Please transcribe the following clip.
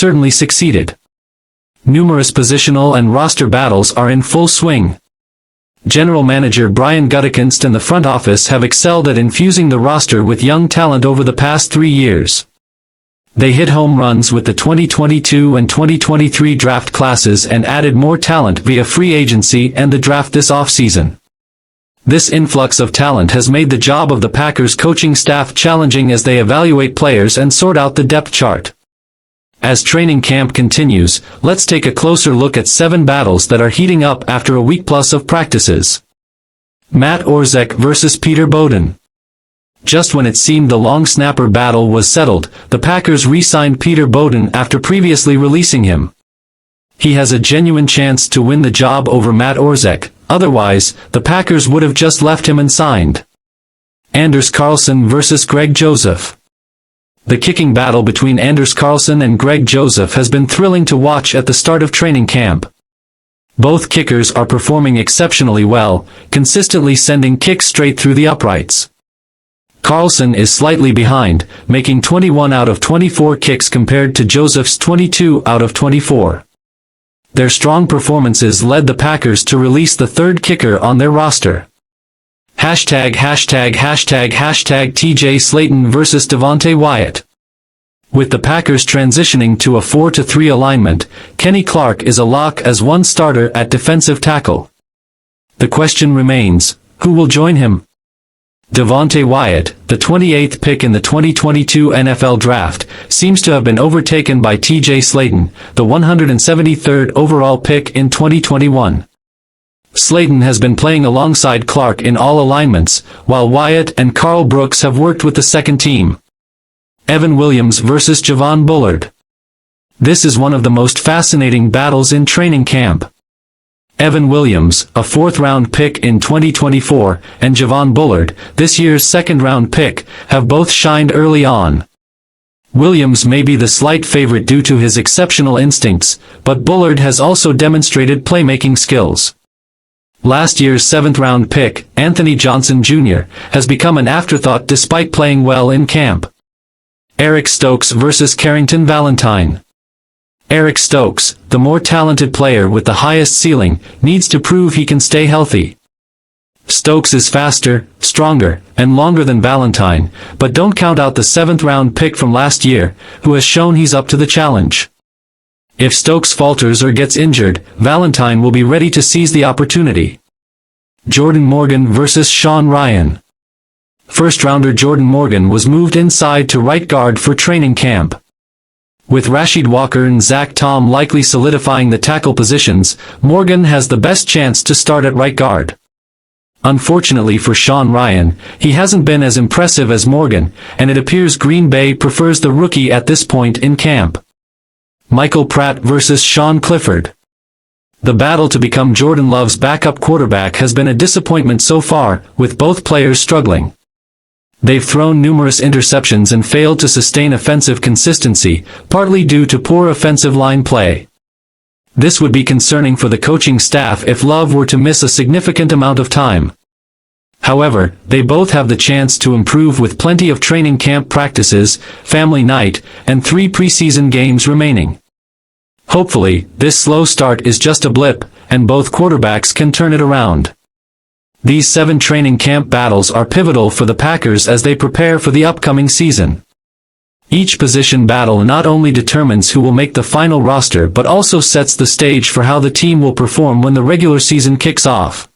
certainly succeeded. Numerous positional and roster battles are in full swing. General Manager Brian Gutekunst and the front office have excelled at infusing the roster with young talent over the past 3 years. They hit home runs with the 2022 and 2023 draft classes and added more talent via free agency and the draft this offseason. This influx of talent has made the job of the Packers coaching staff challenging as they evaluate players and sort out the depth chart. As training camp continues, let's take a closer look at 7 battles that are heating up after a week plus of practices. Matt Orzech versus Peter Bowden. Just when it seemed the long snapper battle was settled, the Packers re-signed Peter Bowden after previously releasing him. He has a genuine chance to win the job over Matt Orzech, otherwise, the Packers would have just left him and signed. Anders Carlson versus Greg Joseph. The kicking battle between Anders Carlson and Greg Joseph has been thrilling to watch at the start of training camp. Both kickers are performing exceptionally well, consistently sending kicks straight through the uprights. Carlson is slightly behind, making 21 out of 24 kicks compared to Joseph's 22 out of 24. Their strong performances led the Packers to release the third kicker on their roster. #TJ Slaton versus Devonte Wyatt. With the Packers transitioning to a 4-3 alignment, Kenny Clark is a lock as one starter at defensive tackle. The question remains, who will join him? Devonte Wyatt, the 28th pick in the 2022 NFL Draft, seems to have been overtaken by TJ Slaton, the 173rd overall pick in 2021. Slaton has been playing alongside Clark in all alignments, while Wyatt and Carl Brooks have worked with the second team. Evan Williams versus Javon Bullard. This is one of the most fascinating battles in training camp. Evan Williams, a 4th-round pick in 2024, and Javon Bullard, this year's 2nd-round pick, have both shined early on. Williams may be the slight favorite due to his exceptional instincts, but Bullard has also demonstrated playmaking skills. Last year's 7th-round pick, Anthony Johnson Jr., has become an afterthought despite playing well in camp. Eric Stokes versus Carrington Valentine. Eric Stokes, the more talented player with the highest ceiling, needs to prove he can stay healthy. Stokes is faster, stronger, and longer than Valentine, but don't count out the 7th-round pick from last year, who has shown he's up to the challenge. If Stokes falters or gets injured, Valentine will be ready to seize the opportunity. Jordan Morgan versus Sean Rhyan. First-rounder Jordan Morgan was moved inside to right guard for training camp. With Rashid Walker and Zach Tom likely solidifying the tackle positions, Morgan has the best chance to start at right guard. Unfortunately for Sean Rhyan, he hasn't been as impressive as Morgan, and it appears Green Bay prefers the rookie at this point in camp. Michael Pratt versus Sean Clifford. The battle to become Jordan Love's backup quarterback has been a disappointment so far, with both players struggling. They've thrown numerous interceptions and failed to sustain offensive consistency, partly due to poor offensive line play. This would be concerning for the coaching staff if Love were to miss a significant amount of time. However, they both have the chance to improve with plenty of training camp practices, family night, and 3 preseason games remaining. Hopefully, this slow start is just a blip, and both quarterbacks can turn it around. These 7 training camp battles are pivotal for the Packers as they prepare for the upcoming season. Each position battle not only determines who will make the final roster but also sets the stage for how the team will perform when the regular season kicks off.